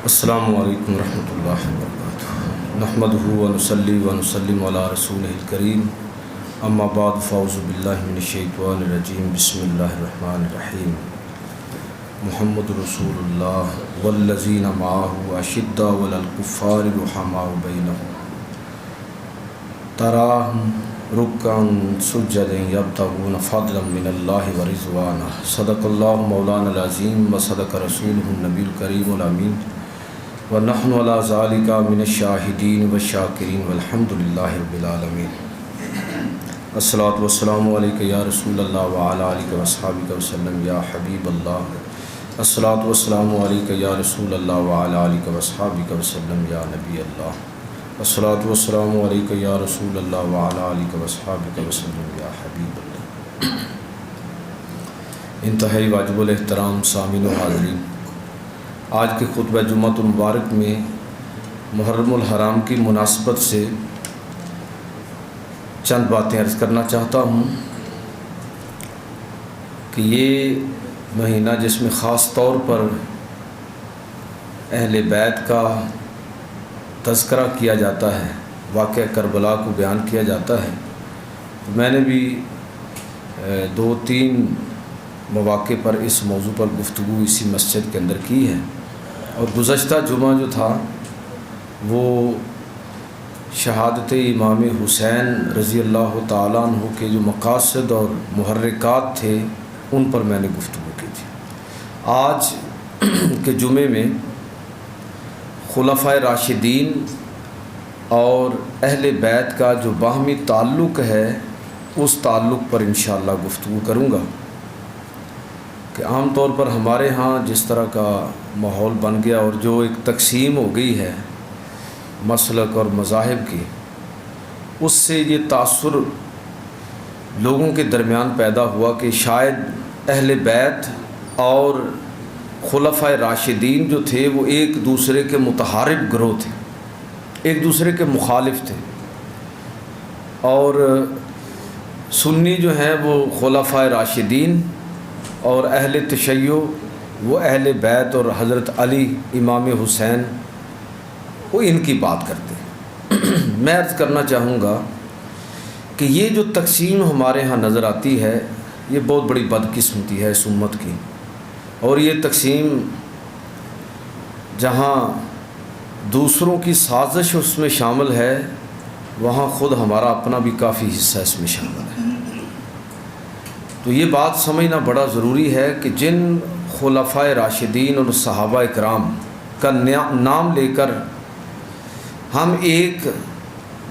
السلام علیکم ورحمۃ اللہ وبرکاتہ نحمدہ ونصلی ونسلم علی رسولہ الکریم اما بعد فاعوذ باللہ من الشیطان الرجیم بسم اللہ الرحمن الرحیم محمد رسول اللہ والذین معہ اشداء علی الکفار رحماء بینہم تراہم رکعا سجدا یبتغون فضلا من اللہ ورضوانہ صدق اللہ مولانا العظیم وصدق رسولہ النبی الکریم الامین ونحن علی ذالک من الشاہدین والشاکرین والحمد للہ رب العالمین الصلاۃ والسلام علیک یا رسول اللہ وعلی آلہ واصحابہ وسلم یا حبیب اللہ الصلاۃ والسلام علیک یا رسول اللہ وعلی آلہ واصحابہ وسلم یا نبی اللہ الصلاۃ والسلام علیک یا رسول اللہ وعلی آلہ واصحابہ وسلم یا حبیب اللہ۔ انتہائی واجب الاحترام سامعین و حاضرین، آج کے خطبہ جمعۃ المبارک میں محرم الحرام کی مناسبت سے چند باتیں عرض کرنا چاہتا ہوں کہ یہ مہینہ جس میں خاص طور پر اہل بیت کا تذکرہ کیا جاتا ہے، واقعہ کربلا کو بیان کیا جاتا ہے، تو میں نے بھی 2-3 مواقع پر اس موضوع پر گفتگو اسی مسجد کے اندر کی ہے، اور گزشتہ جمعہ جو تھا وہ شہادت امام حسین رضی اللہ تعالیٰ عنہ کے جو مقاصد اور محرکات تھے ان پر میں نے گفتگو کی تھی۔ آج کے جمعے میں خلفائے راشدین اور اہل بیت کا جو باہمی تعلق ہے اس تعلق پر انشاءاللہ گفتگو کروں گا کہ عام طور پر ہمارے ہاں جس طرح کا ماحول بن گیا اور جو ایک تقسیم ہو گئی ہے مسلک اور مذاہب کی، اس سے یہ تاثر لوگوں کے درمیان پیدا ہوا کہ شاید اہل بیت اور خلفائے راشدین جو تھے وہ ایک دوسرے کے متحارب گروہ تھے، ایک دوسرے کے مخالف تھے، اور سنی جو ہیں وہ خلفائے راشدین اور اہل تشیع وہ اہل بیت اور حضرت علی امام حسین وہ ان کی بات کرتے ہیں۔ میں عرض کرنا چاہوں گا کہ یہ جو تقسیم ہمارے ہاں نظر آتی ہے یہ بہت بڑی بدقسمتی ہے اس امت کی، اور یہ تقسیم جہاں دوسروں کی سازش اس میں شامل ہے وہاں خود ہمارا اپنا بھی کافی حصہ اس میں شامل ہے۔ تو یہ بات سمجھنا بڑا ضروری ہے کہ جن خلفائے راشدین اور صحابہ اکرام کا نام لے کر ہم ایک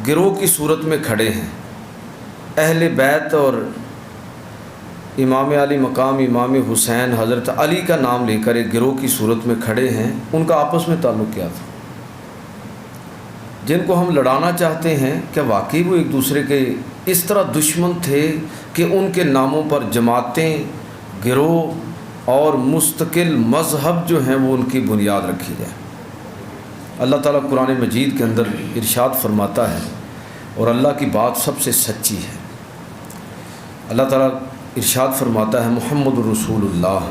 گروہ کی صورت میں کھڑے ہیں، اہل بیت اور امام علی مقام امام حسین حضرت علی کا نام لے کر ایک گروہ کی صورت میں کھڑے ہیں، ان کا آپس میں تعلق کیا تھا؟ جن کو ہم لڑانا چاہتے ہیں کیا واقعی وہ ایک دوسرے کے اس طرح دشمن تھے کہ ان کے ناموں پر جماعتیں، گروہ اور مستقل مذہب جو ہیں وہ ان کی بنیاد رکھی جائے؟ اللہ تعالیٰ قرآن مجید کے اندر ارشاد فرماتا ہے، اور اللہ کی بات سب سے سچی ہے، اللہ تعالیٰ ارشاد فرماتا ہے محمد رسول اللہ،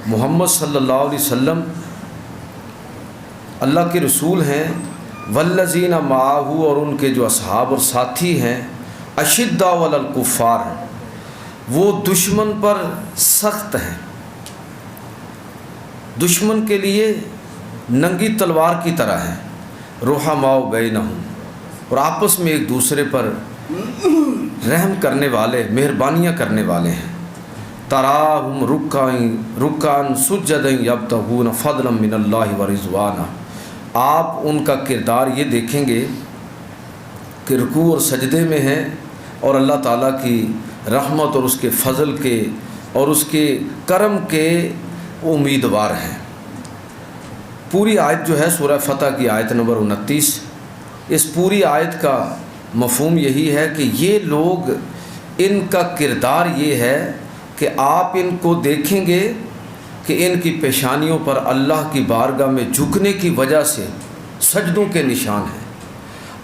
محمد صلی اللہ علیہ وسلم اللہ کے رسول ہیں، والذین معہ اور ان کے جو اصحاب اور ساتھی ہیں، اشداء علی الکفار وہ دشمن پر سخت ہیں، دشمن کے لیے ننگی تلوار کی طرح ہیں، رحماء بینہم اور آپس میں ایک دوسرے پر رحم کرنے والے، مہربانیاں کرنے والے ہیں، تراہم رکعا سجدا یبتغون فضلا من اللہ ورضوانہ۔ آپ ان کا کردار یہ دیکھیں گے کہ رکوع اور سجدے میں ہیں اور اللہ تعالیٰ کی رحمت اور اس کے فضل کے اور اس کے کرم کے امیدوار ہیں۔ پوری آیت جو ہے سورہ فتح کی آیت نمبر 29، اس پوری آیت کا مفہوم یہی ہے کہ یہ لوگ، ان کا کردار یہ ہے کہ آپ ان کو دیکھیں گے کہ ان کی پیشانیوں پر اللہ کی بارگاہ میں جھکنے کی وجہ سے سجدوں کے نشان ہیں،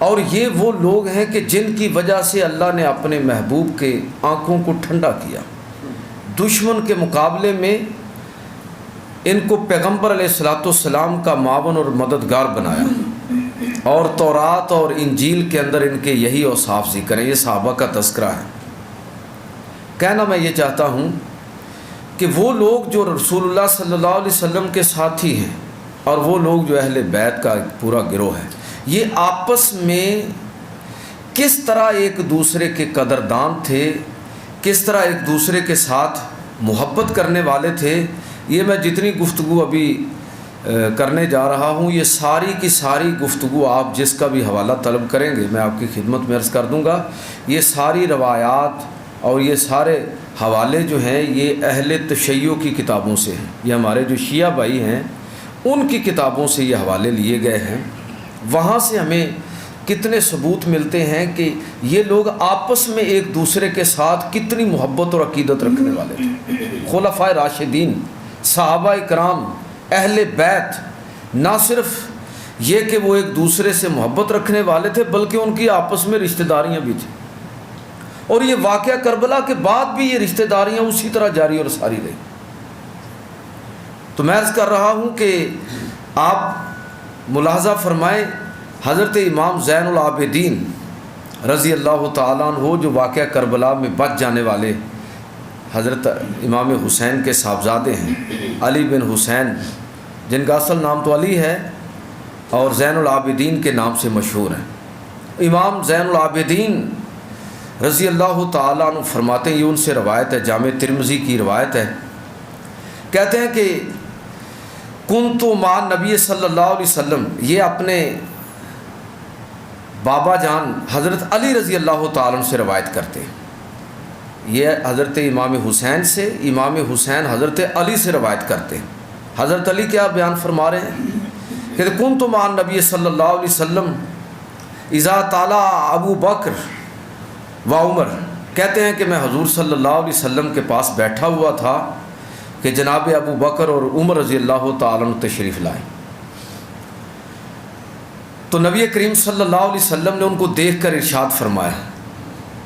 اور یہ وہ لوگ ہیں کہ جن کی وجہ سے اللہ نے اپنے محبوب کے آنکھوں کو ٹھنڈا کیا۔ دشمن کے مقابلے میں ان کو پیغمبر علیہ الصلوۃ والسلام کا معاون اور مددگار بنایا، اور تورات اور انجیل کے اندر ان کے یہی اوصاف ذکر ہیں۔ یہ صحابہ کا تذکرہ ہے۔ کہنا میں یہ چاہتا ہوں کہ وہ لوگ جو رسول اللہ صلی اللہ علیہ وسلم کے ساتھی ہیں اور وہ لوگ جو اہل بیت کا ایک پورا گروہ ہے، یہ آپس میں کس طرح ایک دوسرے کے قدردان تھے، کس طرح ایک دوسرے کے ساتھ محبت کرنے والے تھے، یہ میں جتنی گفتگو ابھی کرنے جا رہا ہوں، یہ ساری کی ساری گفتگو آپ جس کا بھی حوالہ طلب کریں گے میں آپ کی خدمت میں عرض کر دوں گا۔ یہ ساری روایات اور یہ سارے حوالے جو ہیں یہ اہل تشیع کی کتابوں سے ہیں، یہ ہمارے جو شیعہ بھائی ہیں ان کی کتابوں سے یہ حوالے لیے گئے ہیں۔ وہاں سے ہمیں کتنے ثبوت ملتے ہیں کہ یہ لوگ آپس میں ایک دوسرے کے ساتھ کتنی محبت اور عقیدت رکھنے والے تھے۔ خلفائے راشدین، صحابہ کرام، اہل بیت، نہ صرف یہ کہ وہ ایک دوسرے سے محبت رکھنے والے تھے بلکہ ان کی آپس میں رشتہ داریاں بھی تھیں، اور یہ واقعہ کربلا کے بعد بھی یہ رشتہ داریاں اسی طرح جاری اور ساری رہی۔ تو میں عرض کر رہا ہوں کہ آپ ملاحظہ فرمائیں، حضرت امام زین العابدین رضی اللہ تعالیٰ عنہ جو واقعہ کربلا میں بچ جانے والے حضرت امام حسین کے صاحبزادے ہیں، علی بن حسین، جن کا اصل نام تو علی ہے اور زین العابدین کے نام سے مشہور ہیں۔ امام زین العابدین رضی اللہ تعالیٰ عنہ فرماتے ہیں، یہ ان سے روایت ہے، جامع ترمذی کی روایت ہے، کہتے ہیں کہ کنت مع نبی صلی اللہ علیہ وسلم، یہ اپنے بابا جان حضرت علی رضی اللہ تعالیٰ عنہ سے روایت کرتے ہیں، یہ حضرت امام حسین سے، امام حسین حضرت علی سے روایت کرتے ہیں۔ حضرت علی کیا بیان فرما رہے ہیں کہ کنت مع نبی صلی اللہ علیہ وسلم اذا طالع ابو بکر و عمر، کہتے ہیں کہ میں حضور صلی اللہ علیہ وسلم کے پاس بیٹھا ہوا تھا کہ جناب ابو بکر اور عمر رضی اللہ تعالیٰ عنہ تشریف لائے، تو نبی کریم صلی اللہ علیہ وسلم نے ان کو دیکھ کر ارشاد فرمایا،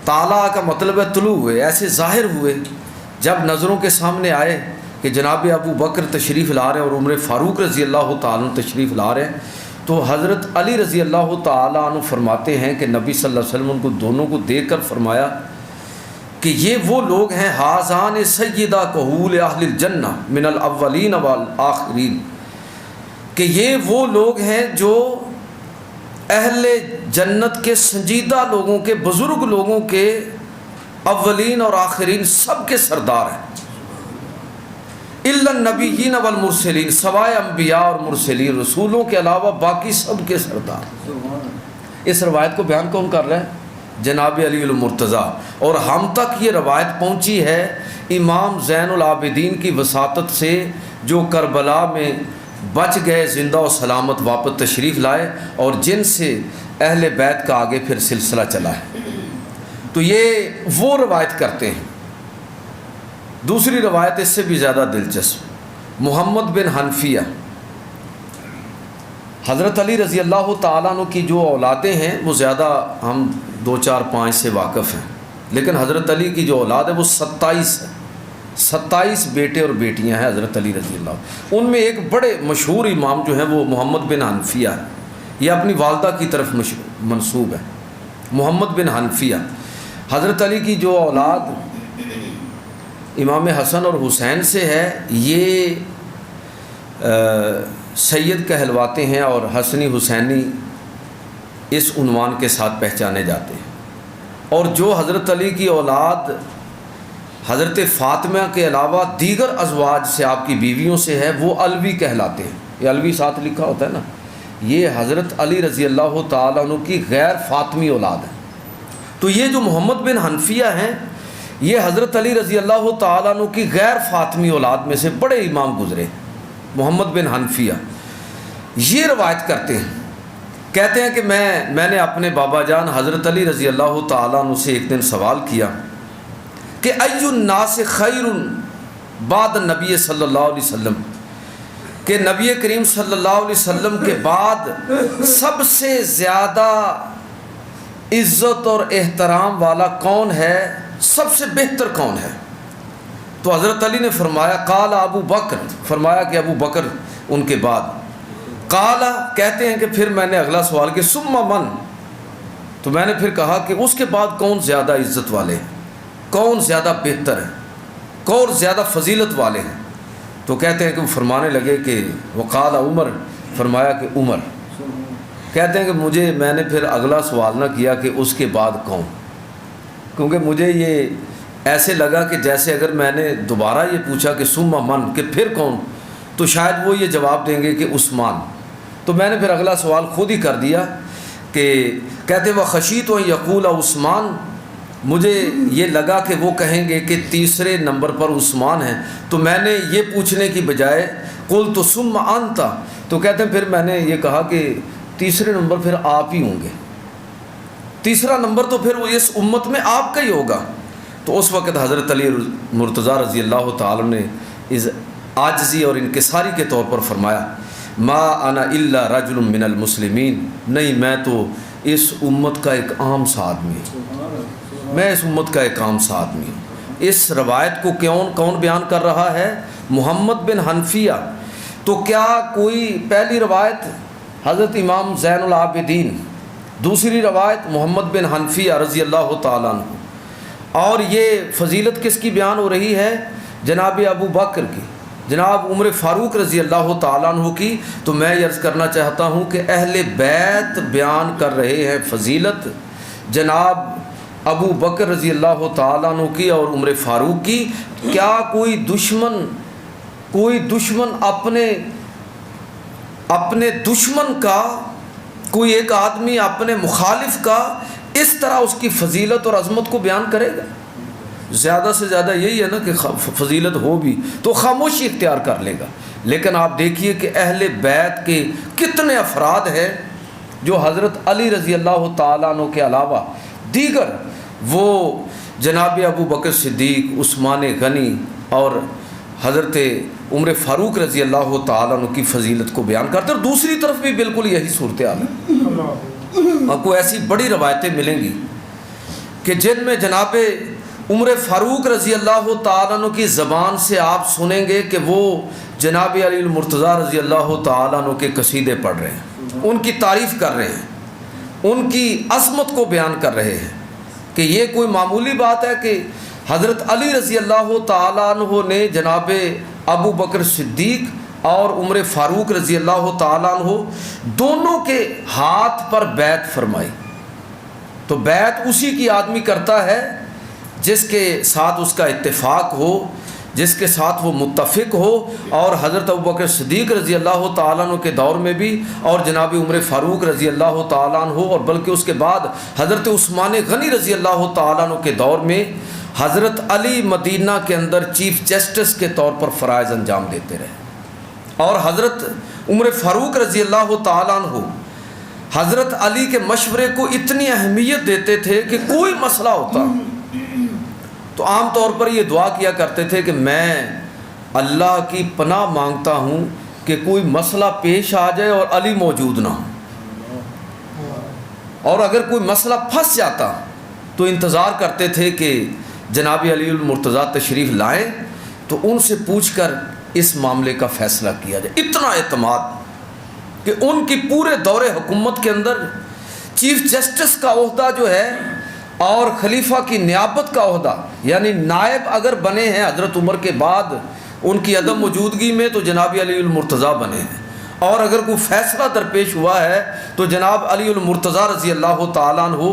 طالع کا مطلب ہے طلوع ہوئے، ایسے ظاہر ہوئے جب نظروں کے سامنے آئے کہ جناب ابو بکر تشریف لا رہے ہیں اور عمر فاروق رضی اللہ تعالیٰ عنہ تشریف لا رہے ہیں، تو حضرت علی رضی اللہ تعالیٰ عنہ فرماتے ہیں کہ نبی صلی اللہ علیہ وسلم ان کو دونوں کو دیکھ کر فرمایا کہ یہ وہ لوگ ہیں، حاذان سیدہ کہول اہل الجنہ من الاولین والآخرین، کہ یہ وہ لوگ ہیں جو اہل جنت کے سنجیدہ لوگوں کے، بزرگ لوگوں کے اولین اور آخرین سب کے سردار ہیں، الا النبیین والمرسلین، سوائے انبیاء اور مرسلین، رسولوں کے علاوہ باقی سب کے سردار۔ اس روایت کو بیان کون کر رہے ہیں؟ جناب علی المرتضیٰ، اور ہم تک یہ روایت پہنچی ہے امام زین العابدین کی وساطت سے، جو کربلا میں بچ گئے، زندہ و سلامت واپس تشریف لائے، اور جن سے اہل بیت کا آگے پھر سلسلہ چلا ہے۔ تو یہ وہ روایت کرتے ہیں۔ دوسری روایت اس سے بھی زیادہ دلچسپ، محمد بن حنفیہ، حضرت علی رضی اللہ تعالیٰ عنہ کی جو اولادیں ہیں وہ زیادہ ہم 2 4 5 سے واقف ہیں، لیکن حضرت علی کی جو اولاد ہے وہ 27 ہے، 27 بیٹے اور بیٹیاں ہیں حضرت علی رضی اللہ۔ ان میں ایک بڑے مشہور امام جو ہیں وہ محمد بن حنفیہ ہے، یہ اپنی والدہ کی طرف منسوب ہے، محمد بن حنفیہ۔ حضرت علی کی جو اولاد امام حسن اور حسین سے ہے، یہ سید کہلواتے ہیں اور حسنی حسینی اس عنوان کے ساتھ پہچانے جاتے ہیں۔ اور جو حضرت علی کی اولاد حضرت فاطمہ کے علاوہ دیگر ازواج سے، آپ کی بیویوں سے ہے، وہ علوی کہلاتے ہیں۔ یہ علوی ساتھ لکھا ہوتا ہے نا، یہ حضرت علی رضی اللہ تعالیٰ عنہ کی غیر فاطمی اولاد ہے۔ تو یہ جو محمد بن حنفیہ ہیں، یہ حضرت علی رضی اللہ تعالیٰ عنہ کی غیر فاطمی اولاد میں سے بڑے امام گزرے، محمد بن حنفیہ۔ یہ روایت کرتے ہیں، کہتے ہیں کہ میں نے اپنے بابا جان حضرت علی رضی اللہ تعالیٰ عنہ سے ایک دن سوال کیا کہ ای الناس خیر بعد نبی صلی اللہ علیہ وسلم، کہ نبی کریم صلی اللہ علیہ وسلم کے بعد سب سے زیادہ عزت اور احترام والا کون ہے، سب سے بہتر کون ہے؟ تو حضرت علی نے فرمایا قال ابو بکر، فرمایا کہ ابو بکر ان کے بعد، قال کہتے ہیں کہ پھر میں نے اگلا سوال کہ ثم من، تو میں نے پھر کہا کہ اس کے بعد کون زیادہ عزت والے ہیں، کون زیادہ بہتر ہے، کون زیادہ فضیلت والے ہیں؟ تو کہتے ہیں کہ وہ فرمانے لگے کہ وقال عمر، فرمایا کہ عمر۔ کہتے ہیں کہ میں نے پھر اگلا سوال نہ کیا کہ اس کے بعد کون، کیونکہ مجھے یہ ایسے لگا کہ جیسے اگر میں نے دوبارہ یہ پوچھا کہ ثم من، کہ پھر کون، تو شاید وہ یہ جواب دیں گے کہ عثمان۔ تو میں نے پھر اگلا سوال خود ہی کر دیا کہ کہتے وہ خشیت و یقول عثمان، مجھے یہ لگا کہ وہ کہیں گے کہ تیسرے نمبر پر عثمان ہیں، تو میں نے یہ پوچھنے کی بجائے قلت ثم انت، تو کہتے ہیں پھر میں نے یہ کہا کہ تیسرے نمبر پھر آپ ہی ہوں گے، تیسرا نمبر تو پھر وہ اس امت میں آپ کا ہی ہوگا۔ تو اس وقت حضرت علی مرتضیٰ رضی اللہ تعالی نے اس عاجزی اور انکساری کے طور پر فرمایا ما انا الا رجل من المسلمین، نہیں میں تو اس امت کا ایک عام سا آدمی ہوں، میں اس امت کا ایک عام سا آدمی ہوں۔ اس روایت کو کون بیان کر رہا ہے؟ محمد بن حنفیہ۔ تو کیا کوئی پہلی روایت حضرت امام زین العابدین، دوسری روایت محمد بن حنفیہ رضی اللہ تعالیٰ عنہ، اور یہ فضیلت کس کی بیان ہو رہی ہے؟ جناب ابو بکر کی، جناب عمر فاروق رضی اللہ تعالیٰ عنہ کی۔ تو میں یہ عرض کرنا چاہتا ہوں کہ اہل بیت بیان کر رہے ہیں فضیلت جناب ابو بکر رضی اللہ تعالیٰ عنہ کی اور عمر فاروق کی۔ کیا کوئی دشمن اپنے دشمن کا، کوئی ایک آدمی اپنے مخالف کا اس طرح اس کی فضیلت اور عظمت کو بیان کرے گا؟ زیادہ سے زیادہ یہی ہے نا کہ فضیلت ہو بھی تو خاموشی اختیار کر لے گا، لیکن آپ دیکھیے کہ اہل بیت کے کتنے افراد ہیں جو حضرت علی رضی اللہ تعالیٰ عنہ کے علاوہ دیگر وہ جناب ابو بکر صدیق، عثمان غنی اور حضرت عمر فاروق رضی اللہ تعالیٰ عنہ کی فضیلت کو بیان کرتے ہیں۔ اور دوسری طرف بھی بالکل یہی صورتحال ہے، آپ کو ایسی بڑی روایتیں ملیں گی کہ جن میں جناب عمر فاروق رضی اللہ تعالیٰ عنہ کی زبان سے آپ سنیں گے کہ وہ جناب علی المرتضیٰ رضی اللہ تعالیٰ عنہ کے قصیدے پڑھ رہے ہیں، ان کی تعریف کر رہے ہیں، ان کی عظمت کو بیان کر رہے ہیں کہ یہ کوئی معمولی بات ہے کہ حضرت علی رضی اللہ تعالیٰ عنہ نے جناب ابو بکر صدیق اور عمر فاروق رضی اللہ تعالیٰ عنہ دونوں کے ہاتھ پر بیعت فرمائی۔ تو بیعت اسی کی آدمی کرتا ہے جس کے ساتھ اس کا اتفاق ہو، جس کے ساتھ وہ متفق ہو، اور حضرت ابوبکر صدیق رضی اللہ تعالیٰ عنہ کے دور میں بھی اور جناب عمر فاروق رضی اللہ تعالیٰ عنہ اور بلکہ اس کے بعد حضرت عثمان غنی رضی اللہ تعالیٰ عنہ کے دور میں حضرت علی مدینہ کے اندر چیف جسٹس کے طور پر فرائض انجام دیتے رہے، اور حضرت عمر فاروق رضی اللہ تعالیٰ عنہ حضرت علی کے مشورے کو اتنی اہمیت دیتے تھے کہ کوئی مسئلہ ہوتا تو عام طور پر یہ دعا کیا کرتے تھے کہ میں اللہ کی پناہ مانگتا ہوں کہ کوئی مسئلہ پیش آ جائے اور علی موجود نہ ہو، اور اگر کوئی مسئلہ پھنس جاتا تو انتظار کرتے تھے کہ جناب علی المرتضیٰ تشریف لائیں تو ان سے پوچھ کر اس معاملے کا فیصلہ کیا جائے۔ اتنا اعتماد کہ ان کی پورے دور حکومت کے اندر چیف جسٹس کا عہدہ جو ہے اور خلیفہ کی نیابت کا عہدہ، یعنی نائب اگر بنے ہیں حضرت عمر کے بعد ان کی عدم موجودگی میں تو جناب علی المرتضیٰ بنے ہیں، اور اگر کوئی فیصلہ درپیش ہوا ہے تو جناب علی المرتضیٰ رضی اللہ تعالیٰ عنہ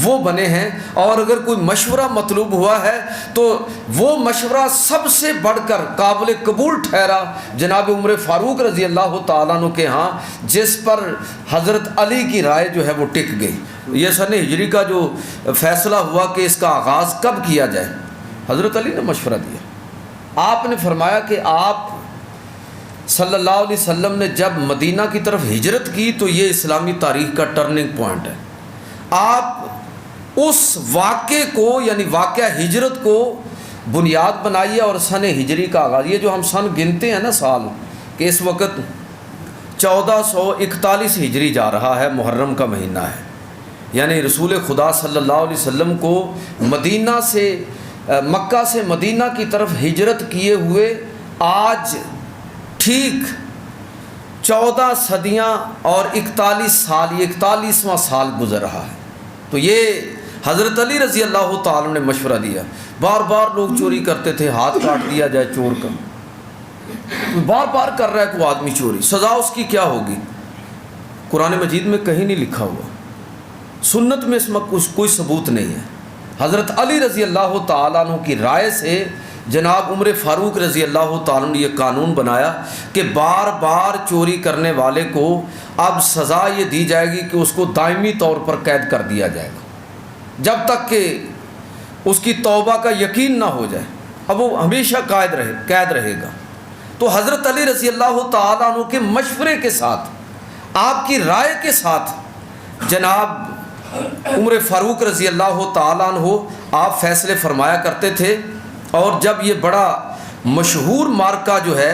وہ بنے ہیں، اور اگر کوئی مشورہ مطلوب ہوا ہے تو وہ مشورہ سب سے بڑھ کر قابل قبول ٹھہرا جناب عمر فاروق رضی اللہ تعالیٰ عنہ کے ہاں، جس پر حضرت علی کی رائے جو ہے وہ ٹک گئی۔ یہ سن ہجری کا جو فیصلہ ہوا کہ اس کا آغاز کب کیا جائے، حضرت علی نے مشورہ دیا۔ آپ نے فرمایا کہ آپ صلی اللہ علیہ وسلم نے جب مدینہ کی طرف ہجرت کی تو یہ اسلامی تاریخ کا ٹرننگ پوائنٹ ہے، آپ اس واقعے کو یعنی واقعہ ہجرت کو بنیاد بنائیے اور سن ہجری کا آغاز، یہ جو ہم سن گنتے ہیں نا سال، کہ اس وقت 1441 ہجری جا رہا ہے، محرم کا مہینہ ہے، یعنی رسول خدا صلی اللہ علیہ وسلم کو مدینہ سے مکہ سے مدینہ کی طرف ہجرت کیے ہوئے آج ٹھیک 14 صدیاں اور 41 سال، یہ 41واں سال گزر رہا ہے۔ تو یہ حضرت علی رضی اللہ تعالیٰ نے مشورہ دیا۔ بار بار لوگ چوری کرتے تھے، ہاتھ کاٹ دیا جائے چور کا، بار بار کر رہا ہے کوئی آدمی چوری، سزا اس کی کیا ہوگی؟ قرآن مجید میں کہیں نہیں لکھا ہوا، سنت میں اس میں کوئی ثبوت نہیں ہے۔ حضرت علی رضی اللہ تعالیٰ عنہ کی رائے سے جناب عمر فاروق رضی اللہ تعالیٰ نے یہ قانون بنایا کہ بار بار چوری کرنے والے کو اب سزا یہ دی جائے گی کہ اس کو دائمی طور پر قید کر دیا جائے گا، جب تک کہ اس کی توبہ کا یقین نہ ہو جائے، اب وہ ہمیشہ قید رہے گا۔ تو حضرت علی رضی اللہ تعالیٰ عنہ کے مشورے کے ساتھ، آپ کی رائے کے ساتھ جناب عمر فاروق رضی اللہ تعالیٰ عنہ آپ فیصلے فرمایا کرتے تھے۔ اور جب یہ بڑا مشہور مارکہ جو ہے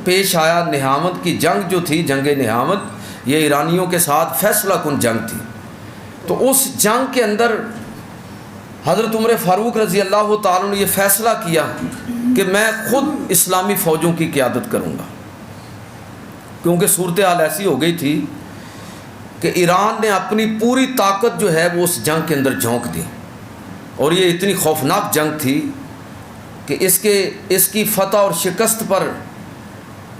پیش آیا، نہامت کی جنگ جو تھی، جنگ نہامت، یہ ایرانیوں کے ساتھ فیصلہ کن جنگ تھی، تو اس جنگ کے اندر حضرت عمر فاروق رضی اللہ تعالیٰ نے یہ فیصلہ کیا کہ میں خود اسلامی فوجوں کی قیادت کروں گا، کیونکہ صورتحال ایسی ہو گئی تھی کہ ایران نے اپنی پوری طاقت جو ہے وہ اس جنگ کے اندر جھونک دی، اور یہ اتنی خوفناک جنگ تھی کہ اس کی فتح اور شکست پر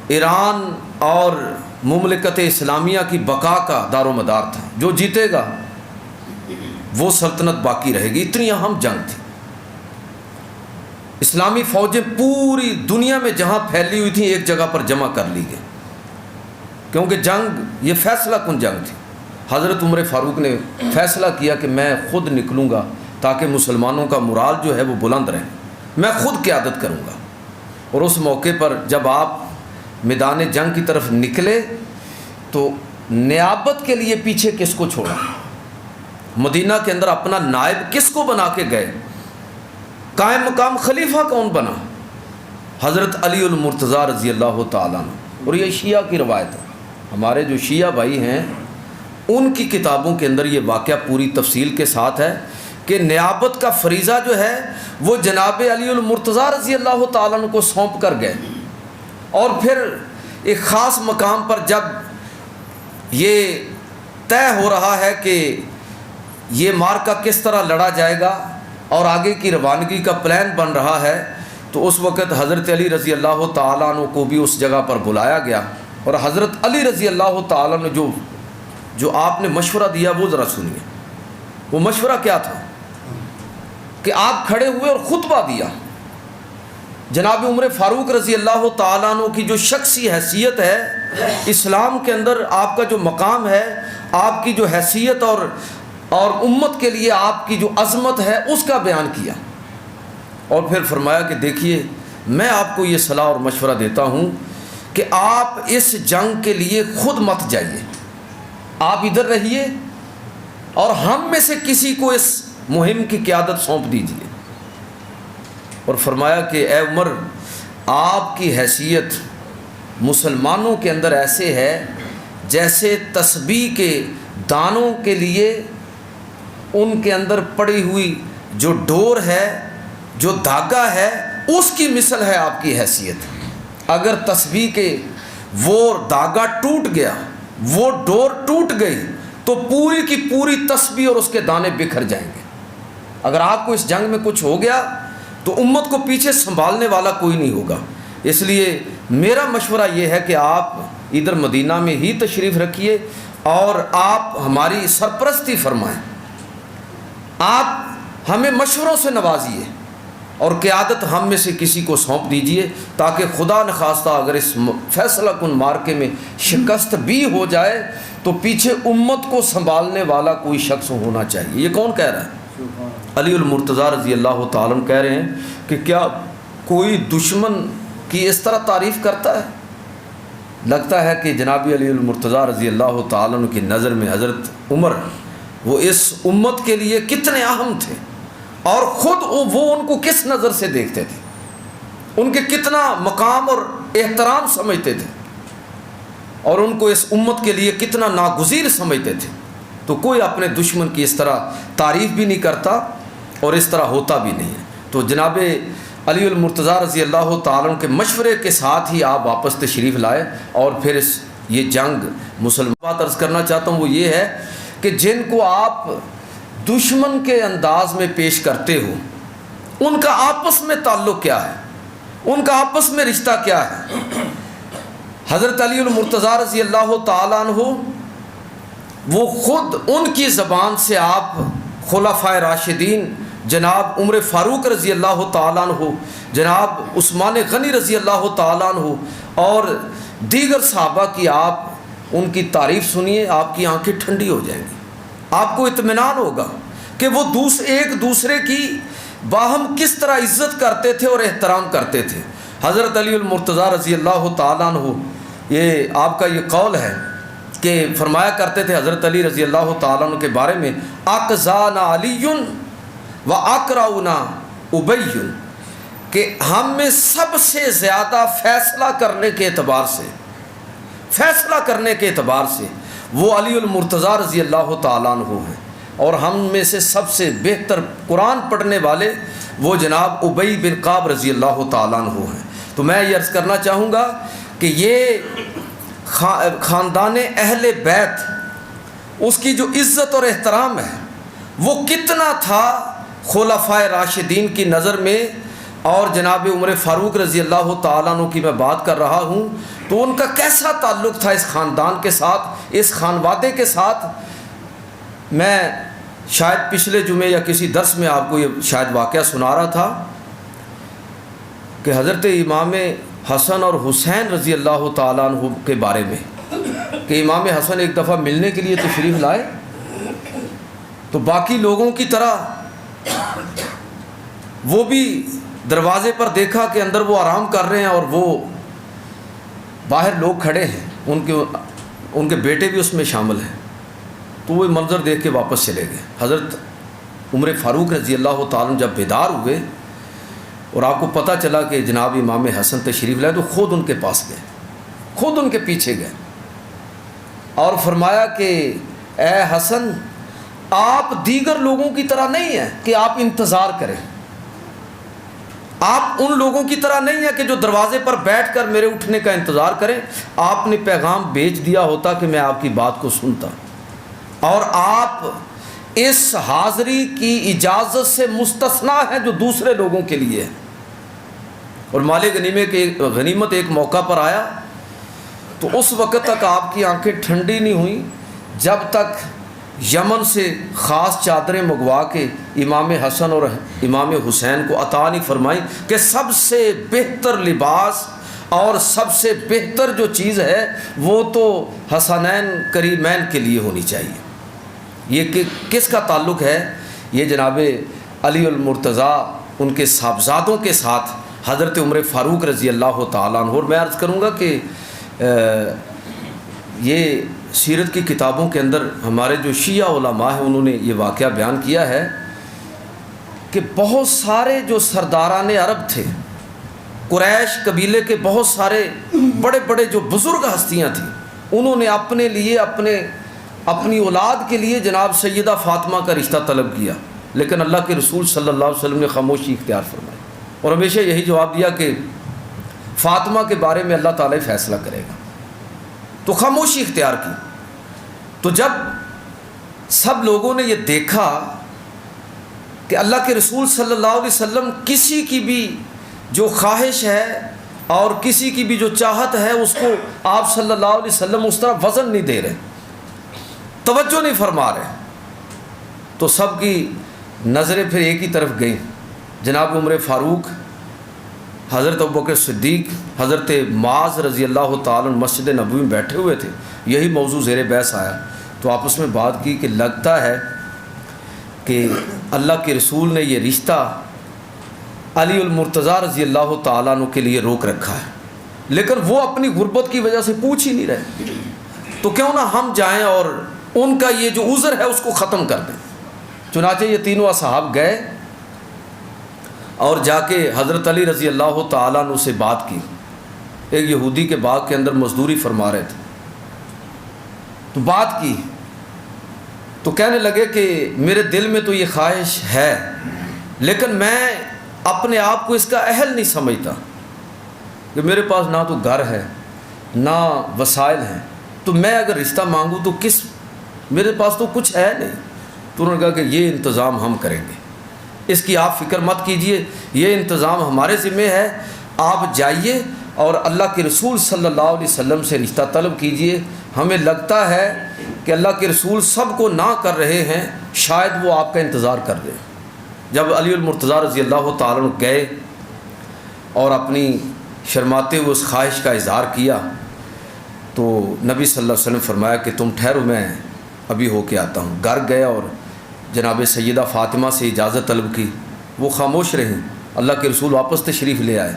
ایران اور مملکت اسلامیہ کی بقا کا دار و مدار تھا۔ جو جیتے گا وہ سلطنت باقی رہے گی، اتنی اہم جنگ تھی۔ اسلامی فوجیں پوری دنیا میں جہاں پھیلی ہوئی تھیں ایک جگہ پر جمع کر لی گئی، کیونکہ جنگ یہ فیصلہ کن جنگ تھی۔ حضرت عمر فاروق نے فیصلہ کیا کہ میں خود نکلوں گا تاکہ مسلمانوں کا مورال جو ہے وہ بلند رہے، میں خود قیادت کروں گا۔ اور اس موقع پر جب آپ میدان جنگ کی طرف نکلے تو نیابت کے لیے پیچھے کس کو چھوڑا؟ مدینہ کے اندر اپنا نائب کس کو بنا کے گئے؟ قائم مقام خلیفہ کون بنا؟ حضرت علی المرتضیٰ رضی اللہ تعالیٰ عنہ۔ اور یہ شیعہ کی روایت ہے، ہمارے جو شیعہ بھائی ہیں ان کی کتابوں کے اندر یہ واقعہ پوری تفصیل کے ساتھ ہے کہ نیابت کا فریضہ جو ہے وہ جناب علی المرتضیٰ رضی اللہ تعالیٰ عنہ کو سونپ کر گئے، اور پھر ایک خاص مقام پر جب یہ طے ہو رہا ہے کہ یہ مارکہ کس طرح لڑا جائے گا اور آگے کی روانگی کا پلان بن رہا ہے، تو اس وقت حضرت علی رضی اللہ تعالیٰ عنہ کو بھی اس جگہ پر بلایا گیا، اور حضرت علی رضی اللہ تعالیٰ عنہ جو آپ نے مشورہ دیا وہ ذرا سنیے۔ وہ مشورہ کیا تھا کہ آپ کھڑے ہوئے اور خطبہ دیا۔ جناب عمر فاروق رضی اللہ تعالیٰ عنہ کی جو شخصی حیثیت ہے اسلام کے اندر، آپ کا جو مقام ہے، آپ کی جو حیثیت اور امت کے لیے آپ کی جو عظمت ہے اس کا بیان کیا، اور پھر فرمایا کہ دیکھیے میں آپ کو یہ صلاح اور مشورہ دیتا ہوں کہ آپ اس جنگ کے لیے خود مت جائیے، آپ ادھر رہیے اور ہم میں سے کسی کو اس مہم کی قیادت سونپ دیجیے۔ اور فرمایا کہ اے عمر، آپ کی حیثیت مسلمانوں کے اندر ایسے ہے جیسے تسبیح کے دانوں کے لیے ان کے اندر پڑی ہوئی جو ڈور ہے، جو دھاگا ہے، اس کی مثل ہے آپ کی حیثیت۔ اگر تسبیح کے وہ دھاگا ٹوٹ گیا، وہ ڈور ٹوٹ گئی، تو پوری کی پوری تسبیح اور اس کے دانے بکھر جائیں گے۔ اگر آپ کو اس جنگ میں کچھ ہو گیا تو امت کو پیچھے سنبھالنے والا کوئی نہیں ہوگا۔ اس لیے میرا مشورہ یہ ہے کہ آپ ادھر مدینہ میں ہی تشریف رکھیے اور آپ ہماری سرپرستی فرمائیں، آپ ہمیں مشوروں سے نوازیے اور قیادت ہم میں سے کسی کو سونپ دیجیے، تاکہ خدا نخواستہ اگر اس فیصلہ کن مارکے میں شکست بھی ہو جائے تو پیچھے امت کو سنبھالنے والا کوئی شخص ہونا چاہیے۔ یہ کون کہہ رہا ہے؟ علی المرتضیٰ رضی اللہ تعالیٰ عنہ کہہ رہے ہیں کہ کیا کوئی دشمن کی اس طرح تعریف کرتا ہے؟ لگتا ہے کہ جناب علی المرتضیٰ رضی اللہ تعالیٰ عنہ کی نظر میں حضرت عمر وہ اس امت کے لیے کتنے اہم تھے، اور خود وہ ان کو کس نظر سے دیکھتے تھے، ان کے کتنا مقام اور احترام سمجھتے تھے، اور ان کو اس امت کے لیے کتنا ناگزیر سمجھتے تھے۔ تو کوئی اپنے دشمن کی اس طرح تعریف بھی نہیں کرتا اور اس طرح ہوتا بھی نہیں ہے۔ تو جناب علی المرتضیٰ رضی اللہ تعالیٰ عنہ کے مشورے کے ساتھ ہی آپ واپس تشریف لائے، اور پھر یہ جنگ مسلمان بات عرض کرنا چاہتا ہوں وہ یہ ہے کہ جن کو آپ دشمن کے انداز میں پیش کرتے ہو ان کا آپس میں تعلق کیا ہے، ان کا آپس میں رشتہ کیا ہے۔ حضرت علی المرتضیٰ رضی اللہ تعالیٰ عنہ وہ خود ان کی زبان سے آپ خلفائے راشدین جناب عمر فاروق رضی اللہ تعالیٰ عنہ، جناب عثمان غنی رضی اللہ تعالیٰ عنہ اور دیگر صحابہ کی آپ ان کی تعریف سنیے، آپ کی آنکھیں ٹھنڈی ہو جائیں گی، آپ کو اطمینان ہوگا کہ وہ ایک دوسرے کی باہم کس طرح عزت کرتے تھے اور احترام کرتے تھے۔ حضرت علی المرتضیٰ رضی اللہ تعالیٰ عنہ یہ آپ کا یہ قول ہے کہ فرمایا کرتے تھے حضرت علی رضی اللہ تعالیٰ عنہ کے بارے میں، اقضانا علی و اقرؤنا ابی، کہ ہم میں سب سے زیادہ فیصلہ کرنے کے اعتبار سے وہ علی المرتضیٰ رضی اللہ تعالیٰ عنہ ہیں، اور ہم میں سے سب سے بہتر قرآن پڑھنے والے وہ جناب ابی بن کعب رضی اللہ تعالیٰ عنہ ہیں۔ تو میں یہ عرض کرنا چاہوں گا کہ یہ خاندان اہل بیت اس کی جو عزت اور احترام ہے وہ کتنا تھا خلفائے راشدین کی نظر میں، اور جناب عمر فاروق رضی اللہ تعالیٰ عنہ کی میں بات کر رہا ہوں تو ان کا کیسا تعلق تھا اس خاندان کے ساتھ، اس خانوادے کے ساتھ۔ میں شاید پچھلے جمعے یا کسی درس میں آپ کو یہ شاید واقعہ سنا رہا تھا کہ حضرت امام حسن اور حسین رضی اللہ تعالیٰ عنہ کے بارے میں، کہ امام حسن ایک دفعہ ملنے کے لیے تشریف لائے تو باقی لوگوں کی طرح وہ بھی دروازے پر دیکھا کہ اندر وہ آرام کر رہے ہیں اور وہ باہر لوگ کھڑے ہیں، ان کے بیٹے بھی اس میں شامل ہیں، تو وہ منظر دیکھ کے واپس چلے گئے۔ حضرت عمر فاروق رضی اللہ تعالیٰ عنہ جب بیدار ہوئے اور آپ کو پتہ چلا کہ جناب امام حسن تشریف لائے تو خود ان کے پاس گئے، خود ان کے پیچھے گئے اور فرمایا کہ اے حسن، آپ دیگر لوگوں کی طرح نہیں ہیں کہ آپ انتظار کریں، آپ ان لوگوں کی طرح نہیں ہیں کہ جو دروازے پر بیٹھ کر میرے اٹھنے کا انتظار کریں، آپ نے پیغام بھیج دیا ہوتا کہ میں آپ کی بات کو سنتا، اور آپ اس حاضری کی اجازت سے مستثنا ہے جو دوسرے لوگوں کے لیے ہے۔ اور مال غنیمت ایک موقع پر آیا تو اس وقت تک آپ کی آنکھیں ٹھنڈی نہیں ہوئیں جب تک یمن سے خاص چادریں منگوا کے امام حسن اور امام حسین کو عطا نہیں فرمائی کہ سب سے بہتر لباس اور سب سے بہتر جو چیز ہے وہ تو حسنین کریمین کے لیے ہونی چاہیے۔ یہ کس کا تعلق ہے؟ یہ جناب علی المرتضیٰ ان کے صاحبزادوں کے ساتھ حضرت عمر فاروق رضی اللہ تعالیٰ عنہ۔ اور میں عرض کروں گا کہ یہ سیرت کی کتابوں کے اندر ہمارے جو شیعہ علماء ہیں انہوں نے یہ واقعہ بیان کیا ہے کہ بہت سارے جو سرداران عرب تھے، قریش قبیلے کے بہت سارے بڑے بڑے جو بزرگ ہستیاں تھیں، انہوں نے اپنے لیے اپنی اولاد کے لیے جناب سیدہ فاطمہ کا رشتہ طلب کیا، لیکن اللہ کے رسول صلی اللہ علیہ وسلم نے خاموشی اختیار فرمائی اور ہمیشہ یہی جواب دیا کہ فاطمہ کے بارے میں اللہ تعالیٰ فیصلہ کرے گا، تو خاموشی اختیار کی۔ تو جب سب لوگوں نے یہ دیکھا کہ اللہ کے رسول صلی اللہ علیہ وسلم کسی کی بھی جو خواہش ہے اور کسی کی بھی جو چاہت ہے اس کو آپ صلی اللہ علیہ وسلم اس طرح وزن نہیں دے رہے، توجہ نہیں فرما رہے، تو سب کی نظریں پھر ایک ہی طرف گئیں۔ جناب عمر فاروق، حضرت ابوبکر صدیق، حضرت معاذ رضی اللہ تعالیٰ عنہ مسجد نبوی میں بیٹھے ہوئے تھے، یہی موضوع زیر بحث آیا تو آپس میں بات کی کہ لگتا ہے کہ اللہ کے رسول نے یہ رشتہ علی المرتضیٰ رضی اللہ تعالیٰ عنہ کے لیے روک رکھا ہے، لیکن وہ اپنی غربت کی وجہ سے پوچھ ہی نہیں رہے، تو کیوں نہ ہم جائیں اور ان کا یہ جو عذر ہے اس کو ختم کر دیں۔ چنانچہ یہ تینوں اصحاب گئے اور جا کے حضرت علی رضی اللہ تعالیٰ عنہ سے بات کی۔ ایک یہودی کے باغ کے اندر مزدوری فرما رہے تھے، تو بات کی تو کہنے لگے کہ میرے دل میں تو یہ خواہش ہے، لیکن میں اپنے آپ کو اس کا اہل نہیں سمجھتا کہ میرے پاس نہ تو گھر ہے نہ وسائل ہیں، تو میں اگر رشتہ مانگوں تو میرے پاس تو کچھ ہے نہیں۔ تو انہوں نے کہا کہ یہ انتظام ہم کریں گے، اس کی آپ فکر مت کیجئے، یہ انتظام ہمارے ذمہ ہے، آپ جائیے اور اللہ کے رسول صلی اللہ علیہ وسلم سے رشتہ طلب کیجئے۔ ہمیں لگتا ہے کہ اللہ کے رسول سب کو نہ کر رہے ہیں، شاید وہ آپ کا انتظار کر دیں۔ جب علی المرتضیٰ رضی اللہ تعالیٰ عنہ گئے اور اپنی شرماتے ہوئے اس خواہش کا اظہار کیا تو نبی صلی اللہ علیہ وسلم فرمایا کہ تم ٹھہرو، میں ابھی ہو کے آتا ہوں۔ گھر گئے اور جناب سیدہ فاطمہ سے اجازت طلب کی، وہ خاموش رہیں۔ اللہ کے رسول واپس تشریف لے آئے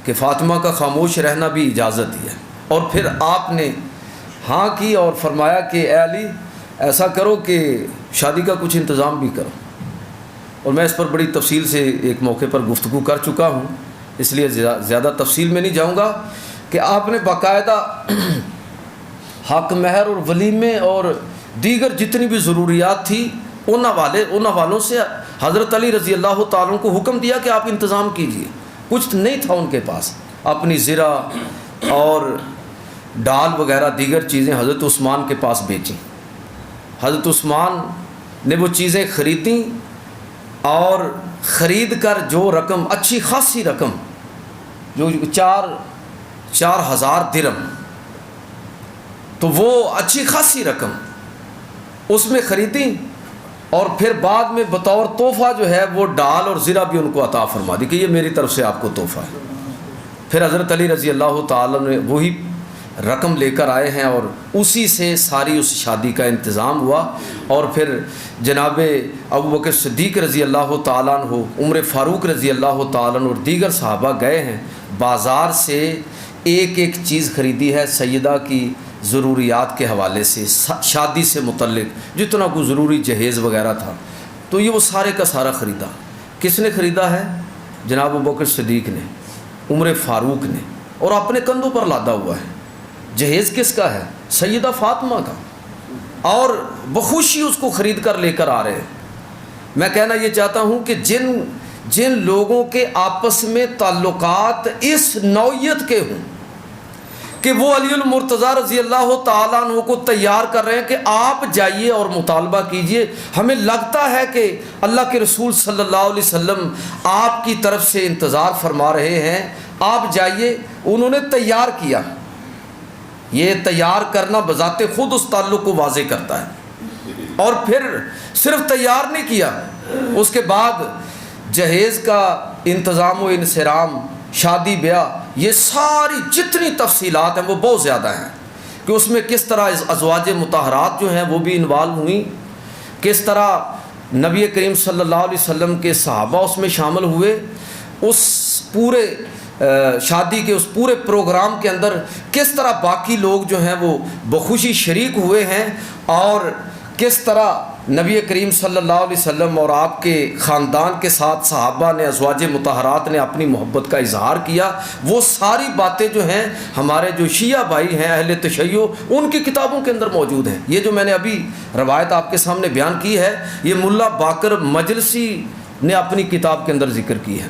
کہ فاطمہ کا خاموش رہنا بھی اجازت ہی ہے، اور پھر آپ نے ہاں کی اور فرمایا کہ اے علی ایسا کرو کہ شادی کا کچھ انتظام بھی کرو۔ اور میں اس پر بڑی تفصیل سے ایک موقع پر گفتگو کر چکا ہوں، اس لیے زیادہ تفصیل میں نہیں جاؤں گا کہ آپ نے باقاعدہ حق مہر اور ولیمے اور دیگر جتنی بھی ضروریات تھی ان والوں سے حضرت علی رضی اللہ تعالیٰ عنہ کو حکم دیا کہ آپ انتظام کیجئے۔ کچھ نہیں تھا ان کے پاس، اپنی زرہ اور ڈال وغیرہ دیگر چیزیں حضرت عثمان کے پاس بیچیں۔ حضرت عثمان نے وہ چیزیں خریدیں اور خرید کر جو رقم، اچھی خاصی رقم، جو 4,000 درہم، تو وہ اچھی خاصی رقم اس میں خریدیں، اور پھر بعد میں بطور تحفہ جو ہے وہ ڈال اور زرہ بھی ان کو عطا فرما دی کہ یہ میری طرف سے آپ کو تحفہ ہے۔ پھر حضرت علی رضی اللہ تعالیٰ نے وہی رقم لے کر آئے ہیں اور اسی سے ساری اس شادی کا انتظام ہوا۔ اور پھر جناب ابوبکر صدیق رضی اللہ تعالیٰ عنہ، عمر فاروق رضی اللہ تعالیٰ عنہ اور دیگر صحابہ گئے ہیں، بازار سے ایک ایک چیز خریدی ہے سیدہ کی ضروریات کے حوالے سے، شادی سے متعلق جتنا کوئی ضروری جہیز وغیرہ تھا، تو یہ وہ سارے کا سارا خریدا۔ کس نے خریدا ہے؟ جناب ابوبکر صدیق نے، عمر فاروق نے، اور اپنے کندھوں پر لادا ہوا ہے۔ جہیز کس کا ہے؟ سیدہ فاطمہ کا، اور بخوشی اس کو خرید کر لے کر آ رہے ہیں۔ میں کہنا یہ چاہتا ہوں کہ جن لوگوں کے آپس میں تعلقات اس نوعیت کے ہوں کہ وہ علی المرتضیٰ رضی اللہ تعالیٰ عنہ کو تیار کر رہے ہیں کہ آپ جائیے اور مطالبہ کیجئے، ہمیں لگتا ہے کہ اللہ کے رسول صلی اللہ علیہ وسلم آپ کی طرف سے انتظار فرما رہے ہیں، آپ جائیے، انہوں نے تیار کیا۔ یہ تیار کرنا بذات خود اس تعلق کو واضح کرتا ہے۔ اور پھر صرف تیار نہیں کیا، اس کے بعد جہیز کا انتظام و انصرام، شادی بیاہ، یہ ساری جتنی تفصیلات ہیں وہ بہت زیادہ ہیں کہ اس میں کس طرح ازواج مطہرات جو ہیں وہ بھی انوالو ہوئیں، کس طرح نبی کریم صلی اللہ علیہ وسلم کے صحابہ اس میں شامل ہوئے، اس پورے شادی کے اس پورے پروگرام کے اندر کس طرح باقی لوگ جو ہیں وہ بخوشی شریک ہوئے ہیں، اور کس طرح نبی کریم صلی اللہ علیہ وسلم اور آپ کے خاندان کے ساتھ صحابہ نے، ازواج مطہرات نے اپنی محبت کا اظہار کیا۔ وہ ساری باتیں جو ہیں ہمارے جو شیعہ بھائی ہیں اہل تشیع، ان کی کتابوں کے اندر موجود ہیں۔ یہ جو میں نے ابھی روایت آپ کے سامنے بیان کی ہے، یہ ملا باقر مجلسی نے اپنی کتاب کے اندر ذکر کی ہے۔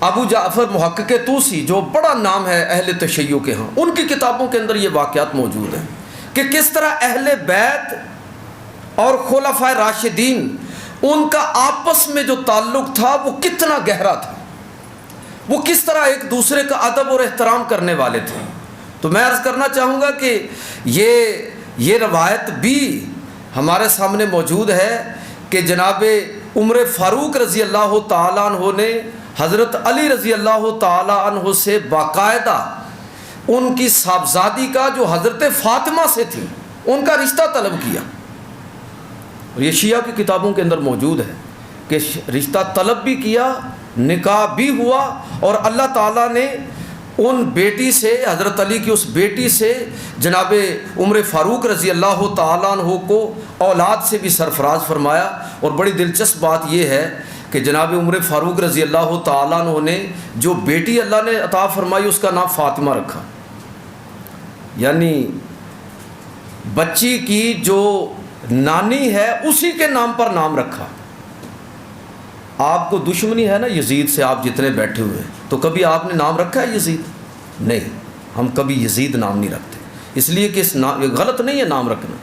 ابو جعفر محقق طوسی جو بڑا نام ہے اہل تشیع کے ہاں، ان کی کتابوں کے اندر یہ واقعات موجود ہیں کہ کس طرح اہل بیت اور خلفائے راشدین ان کا آپس میں جو تعلق تھا وہ کتنا گہرا تھا، وہ کس طرح ایک دوسرے کا ادب اور احترام کرنے والے تھے۔ تو میں عرض کرنا چاہوں گا کہ یہ روایت بھی ہمارے سامنے موجود ہے کہ جناب عمر فاروق رضی اللہ تعالیٰ عنہ نے حضرت علی رضی اللہ تعالیٰ عنہ سے باقاعدہ ان کی صاحبزادی کا جو حضرت فاطمہ سے تھی ان کا رشتہ طلب کیا۔ اور یہ شیعہ کی کتابوں کے اندر موجود ہے کہ رشتہ طلب بھی کیا، نکاح بھی ہوا، اور اللہ تعالیٰ نے ان بیٹی سے، حضرت علی کی اس بیٹی سے جناب عمر فاروق رضی اللہ تعالیٰ عنہ کو اولاد سے بھی سرفراز فرمایا۔ اور بڑی دلچسپ بات یہ ہے کہ جناب عمر فاروق رضی اللہ تعالیٰ عنہ نے جو بیٹی اللہ نے عطا فرمائی اس کا نام فاطمہ رکھا، یعنی بچی کی جو نانی ہے اسی کے نام پر نام رکھا۔ آپ کو دشمنی ہے نا یزید سے، آپ جتنے بیٹھے ہوئے ہیں، تو کبھی آپ نے نام رکھا ہے یزید؟ نہیں، ہم کبھی یزید نام نہیں رکھتے، اس لیے کہ یہ غلط نہیں ہے نام رکھنا،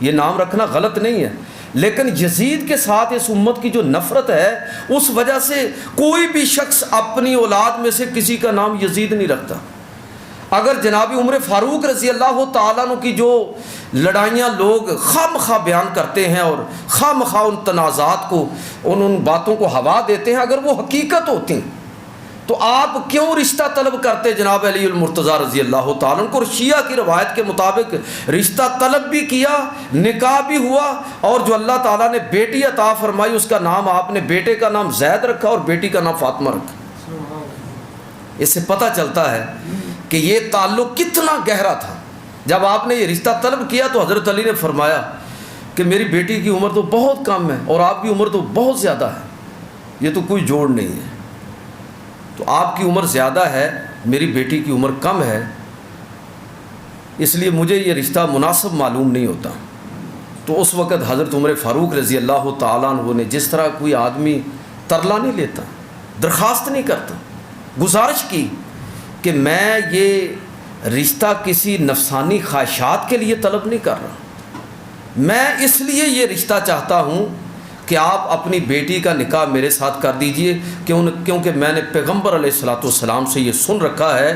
یہ نام رکھنا غلط نہیں ہے، لیکن یزید کے ساتھ اس امت کی جو نفرت ہے اس وجہ سے کوئی بھی شخص اپنی اولاد میں سے کسی کا نام یزید نہیں رکھتا۔ اگر جناب عمر فاروق رضی اللہ تعالیٰ عنہ کی جو لڑائیاں لوگ خواہ مخواہ بیان کرتے ہیں اور خواہ مخواہ ان تنازعات کو ان باتوں کو ہوا دیتے ہیں، اگر وہ حقیقت ہوتی تو آپ کیوں رشتہ طلب کرتے جناب علی المرتضیٰ رضی اللہ تعالیٰ عنہ کو؟ اور شیعہ کی روایت کے مطابق رشتہ طلب بھی کیا، نکاح بھی ہوا، اور جو اللہ تعالیٰ نے بیٹی عطا فرمائی اس کا نام آپ نے بیٹے کا نام زید رکھا اور بیٹی کا نام فاطمہ رکھا۔ اس سے پتہ چلتا ہے کہ یہ تعلق کتنا گہرا تھا۔ جب آپ نے یہ رشتہ طلب کیا تو حضرت علی نے فرمایا کہ میری بیٹی کی عمر تو بہت کم ہے اور آپ کی عمر تو بہت زیادہ ہے، یہ تو کوئی جوڑ نہیں ہے، تو آپ کی عمر زیادہ ہے، میری بیٹی کی عمر کم ہے، اس لیے مجھے یہ رشتہ مناسب معلوم نہیں ہوتا۔ تو اس وقت حضرت عمر فاروق رضی اللہ تعالیٰ عنہ نے جس طرح کوئی آدمی ترلا نہیں لیتا، درخواست نہیں کرتا، گزارش کی کہ میں یہ رشتہ کسی نفسانی خواہشات کے لیے طلب نہیں کر رہا، میں اس لیے یہ رشتہ چاہتا ہوں کہ آپ اپنی بیٹی کا نکاح میرے ساتھ کر دیجئے، کیونکہ میں نے پیغمبر علیہ الصلوۃ والسلام سے یہ سن رکھا ہے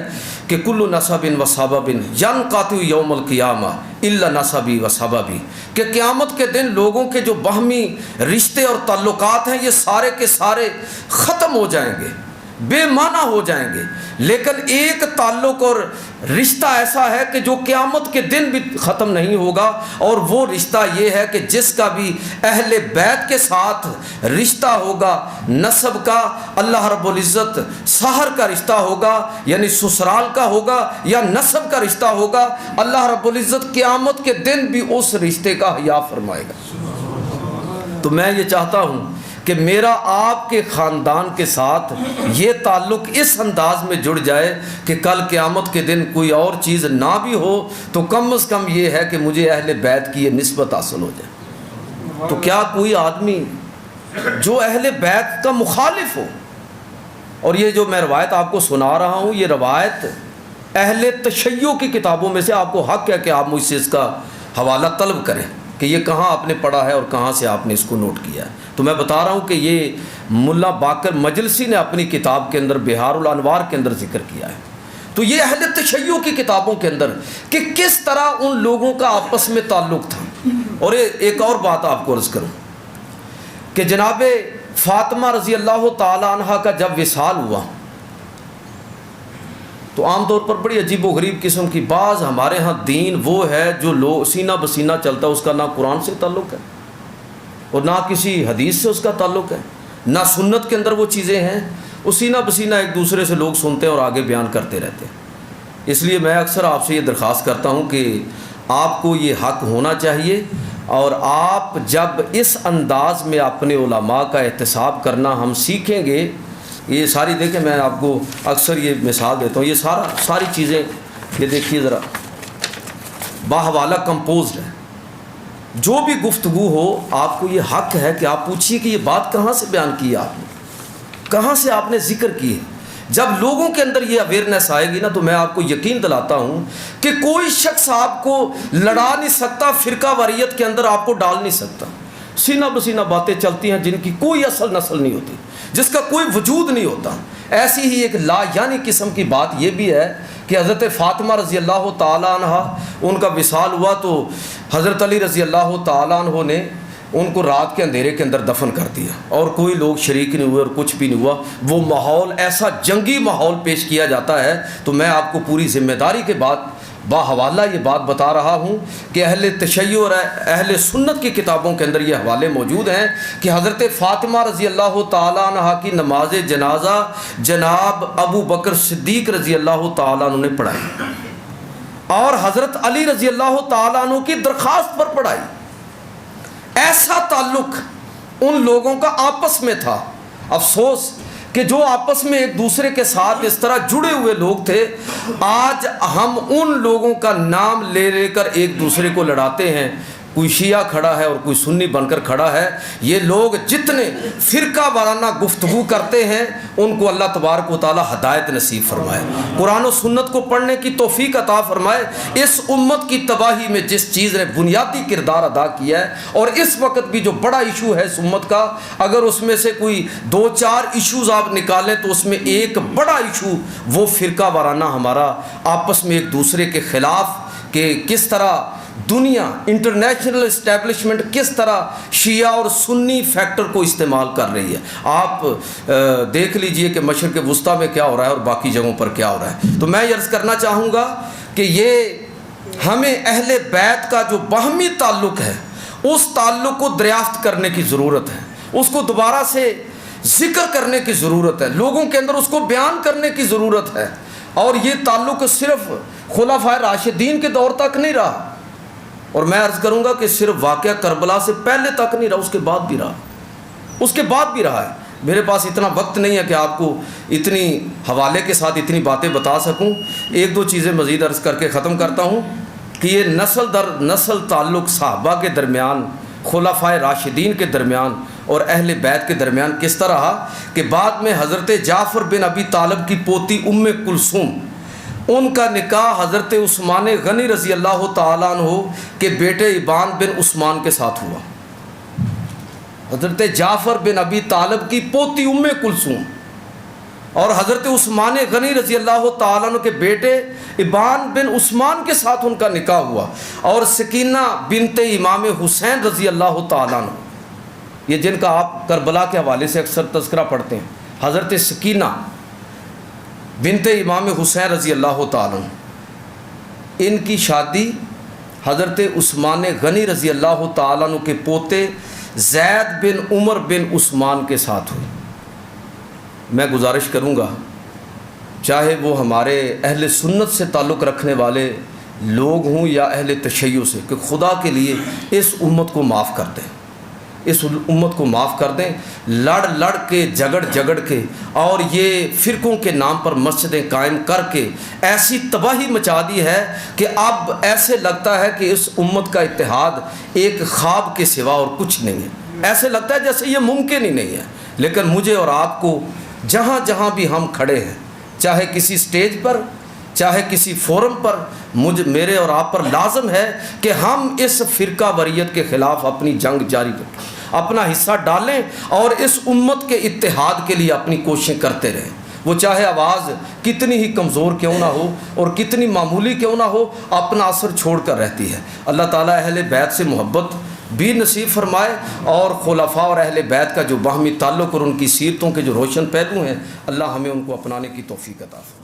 کہ کل نسب و سبب ینقطع یوم القیامہ الا نسبی و سببی، کہ قیامت کے دن لوگوں کے جو باہمی رشتے اور تعلقات ہیں یہ سارے کے سارے ختم ہو جائیں گے، بے معنی ہو جائیں گے، لیکن ایک تعلق اور رشتہ ایسا ہے کہ جو قیامت کے دن بھی ختم نہیں ہوگا، اور وہ رشتہ یہ ہے کہ جس کا بھی اہل بیت کے ساتھ رشتہ ہوگا نسب کا، اللہ رب العزت سحر کا رشتہ ہوگا یعنی سسرال کا ہوگا یا نسب کا رشتہ ہوگا، اللہ رب العزت قیامت کے دن بھی اس رشتے کا حیا فرمائے گا۔ تو میں یہ چاہتا ہوں کہ میرا آپ کے خاندان کے ساتھ یہ تعلق اس انداز میں جڑ جائے کہ کل قیامت کے دن کوئی اور چیز نہ بھی ہو تو کم از کم یہ ہے کہ مجھے اہل بیت کی یہ نسبت حاصل ہو جائے۔ تو کیا کوئی آدمی جو اہل بیت کا مخالف ہو، اور یہ جو میں روایت آپ کو سنا رہا ہوں یہ روایت اہل تشیع کی کتابوں میں سے، آپ کو حق ہے کہ آپ مجھ سے اس کا حوالہ طلب کریں کہ یہ کہاں آپ نے پڑھا ہے اور کہاں سے آپ نے اس کو نوٹ کیا ہے۔ تو میں بتا رہا ہوں کہ یہ ملا باقر مجلسی نے اپنی کتاب کے اندر بہار الانوار کے اندر ذکر کیا ہے۔ تو یہ اہل تشیع کی کتابوں کے اندر کہ کس طرح ان لوگوں کا آپس میں تعلق تھا۔ اور ایک اور بات آپ کو عرض کروں کہ جناب فاطمہ رضی اللہ تعالی عنہ کا جب وصال ہوا تو عام طور پر بڑی عجیب و غریب قسم کی، بعض ہمارے ہاں دین وہ ہے جو لوگ سینہ بسینہ چلتا ہے، اس کا نہ قرآن سے تعلق ہے اور نہ کسی حدیث سے اس کا تعلق ہے، نہ سنت کے اندر وہ چیزیں ہیں، وہ سینہ بسینہ ایک دوسرے سے لوگ سنتے ہیں اور آگے بیان کرتے رہتے ہیں۔ اس لیے میں اکثر آپ سے یہ درخواست کرتا ہوں کہ آپ کو یہ حق ہونا چاہیے، اور آپ جب اس انداز میں اپنے علماء کا احتساب کرنا ہم سیکھیں گے، یہ ساری دیکھیں میں آپ کو اکثر یہ مثال دیتا ہوں، یہ ساری چیزیں یہ دیکھیے ذرا باحوالہ کمپوزڈ ہے، جو بھی گفتگو ہو آپ کو یہ حق ہے کہ آپ پوچھیے کہ یہ بات کہاں سے بیان کی ہے آپ نے، کہاں سے آپ نے ذکر کی ہے۔ جب لوگوں کے اندر یہ اویئرنیس آئے گی نا تو میں آپ کو یقین دلاتا ہوں کہ کوئی شخص آپ کو لڑا نہیں سکتا، فرقہ واریت کے اندر آپ کو ڈال نہیں سکتا۔ سینہ بسینہ باتیں چلتی ہیں جن کی کوئی اصل نسل نہیں ہوتی، جس کا کوئی وجود نہیں ہوتا۔ ایسی ہی ایک لا یعنی قسم کی بات یہ بھی ہے کہ حضرت فاطمہ رضی اللہ تعالیٰ عنہ ان کا وصال ہوا تو حضرت علی رضی اللہ تعالیٰ عنہ نے ان کو رات کے اندھیرے کے اندر دفن کر دیا، اور کوئی لوگ شریک نہیں ہوئے اور کچھ بھی نہیں ہوا۔ وہ ماحول ایسا جنگی ماحول پیش کیا جاتا ہے، تو میں آپ کو پوری ذمہ داری کے بعد باحوالہ یہ بات بتا رہا ہوں کہ اہل تشیع اور اہل سنت کی کتابوں کے اندر یہ حوالے موجود ہیں کہ حضرت فاطمہ رضی اللہ تعالیٰ عنہ کی نماز جنازہ جناب ابو بکر صدیق رضی اللہ تعالیٰ عنہ نے پڑھائی، اور حضرت علی رضی اللہ تعالیٰ عنہ کی درخواست پر پڑھائی۔ ایسا تعلق ان لوگوں کا آپس میں تھا۔ افسوس کہ جو آپس میں ایک دوسرے کے ساتھ اس طرح جڑے ہوئے لوگ تھے، آج ہم ان لوگوں کا نام لے لے کر ایک دوسرے کو لڑاتے ہیں کوئی شیعہ کھڑا ہے اور کوئی سنی بن کر کھڑا ہے، یہ لوگ جتنے فرقہ وارانہ گفتگو کرتے ہیں ان کو اللہ تبارک و تعالی ہدایت نصیب فرمائے، قرآن و سنت کو پڑھنے کی توفیق عطا فرمائے۔ اس امت کی تباہی میں جس چیز نے بنیادی کردار ادا کیا ہے، اور اس وقت بھی جو بڑا ایشو ہے اس امت کا، اگر اس میں سے کوئی 2-4 ایشوز آپ نکالیں تو اس میں ایک بڑا ایشو وہ فرقہ وارانہ ہمارا آپس میں ایک دوسرے کے خلاف، کہ کس طرح دنیا انٹرنیشنل اسٹیبلشمنٹ کس طرح شیعہ اور سنی فیکٹر کو استعمال کر رہی ہے۔ آپ دیکھ لیجئے کہ مشرق وسطیٰ میں کیا ہو رہا ہے اور باقی جگہوں پر کیا ہو رہا ہے۔ تو میں یہ عرض کرنا چاہوں گا کہ یہ ہمیں اہل بیت کا جو باہمی تعلق ہے اس تعلق کو دریافت کرنے کی ضرورت ہے، اس کو دوبارہ سے ذکر کرنے کی ضرورت ہے، لوگوں کے اندر اس کو بیان کرنے کی ضرورت ہے۔ اور یہ تعلق صرف خلفائے راشدین کے دور تک نہیں رہا، اور میں عرض کروں گا کہ صرف واقعہ کربلا سے پہلے تک نہیں رہا، اس کے بعد بھی رہا، اس کے بعد بھی رہا ہے۔ میرے پاس اتنا وقت نہیں ہے کہ آپ کو اتنی حوالے کے ساتھ اتنی باتیں بتا سکوں۔ 1-2 چیزیں مزید عرض کر کے ختم کرتا ہوں کہ یہ نسل در نسل تعلق صحابہ کے درمیان، خلفائے راشدین کے درمیان اور اہل بیت کے درمیان کس طرح رہا کہ بعد میں حضرت جعفر بن ابی طالب کی پوتی ام کلثوم، ان کا نکاح حضرت عثمان غنی رضی اللہ تعالیٰ عنہ کے بیٹے ابان بن عثمان کے ساتھ ہوا۔ حضرت جعفر بن ابی طالب کی پوتی ام کلثوم اور حضرت عثمان غنی رضی اللہ تعالیٰ عنہ کے بیٹے ابان بن عثمان کے ساتھ ان کا نکاح ہوا۔ اور سکینہ بنت امام حسین رضی اللہ تعالیٰ عنہ، یہ جن کا آپ کربلا کے حوالے سے اکثر تذکرہ پڑھتے ہیں، حضرت سکینہ بنت امام حسین رضی اللہ تعالیٰ عنہ، ان کی شادی حضرت عثمان غنی رضی اللہ تعالیٰ عنہ کے پوتے زید بن عمر بن عثمان کے ساتھ ہوئی۔ میں گزارش کروں گا چاہے وہ ہمارے اہل سنت سے تعلق رکھنے والے لوگ ہوں یا اہل تشیع سے، کہ خدا کے لیے اس امت کو معاف کر دیں، اس امت کو معاف کر دیں۔ لڑ کے جگڑ کے اور یہ فرقوں کے نام پر مسجدیں قائم کر کے ایسی تباہی مچا دی ہے کہ اب ایسے لگتا ہے کہ اس امت کا اتحاد ایک خواب کے سوا اور کچھ نہیں ہے، ایسے لگتا ہے جیسے یہ ممکن ہی نہیں ہے۔ لیکن مجھے اور آپ کو جہاں جہاں بھی ہم کھڑے ہیں، چاہے کسی سٹیج پر، چاہے کسی فورم پر، میرے اور آپ پر لازم ہے کہ ہم اس فرقہ وریت کے خلاف اپنی جنگ جاری رکھیں، اپنا حصہ ڈالیں اور اس امت کے اتحاد کے لیے اپنی کوششیں کرتے رہیں۔ وہ چاہے آواز کتنی ہی کمزور کیوں نہ ہو اور کتنی معمولی کیوں نہ ہو، اپنا اثر چھوڑ کر رہتی ہے۔ اللہ تعالیٰ اہل بیت سے محبت بھی نصیب فرمائے، اور خلفاء اور اہل بیت کا جو باہمی تعلق اور ان کی سیرتوں کے جو روشن پہلو ہیں، اللہ ہمیں ان کو اپنانے کی توفیق عطا فرمائے۔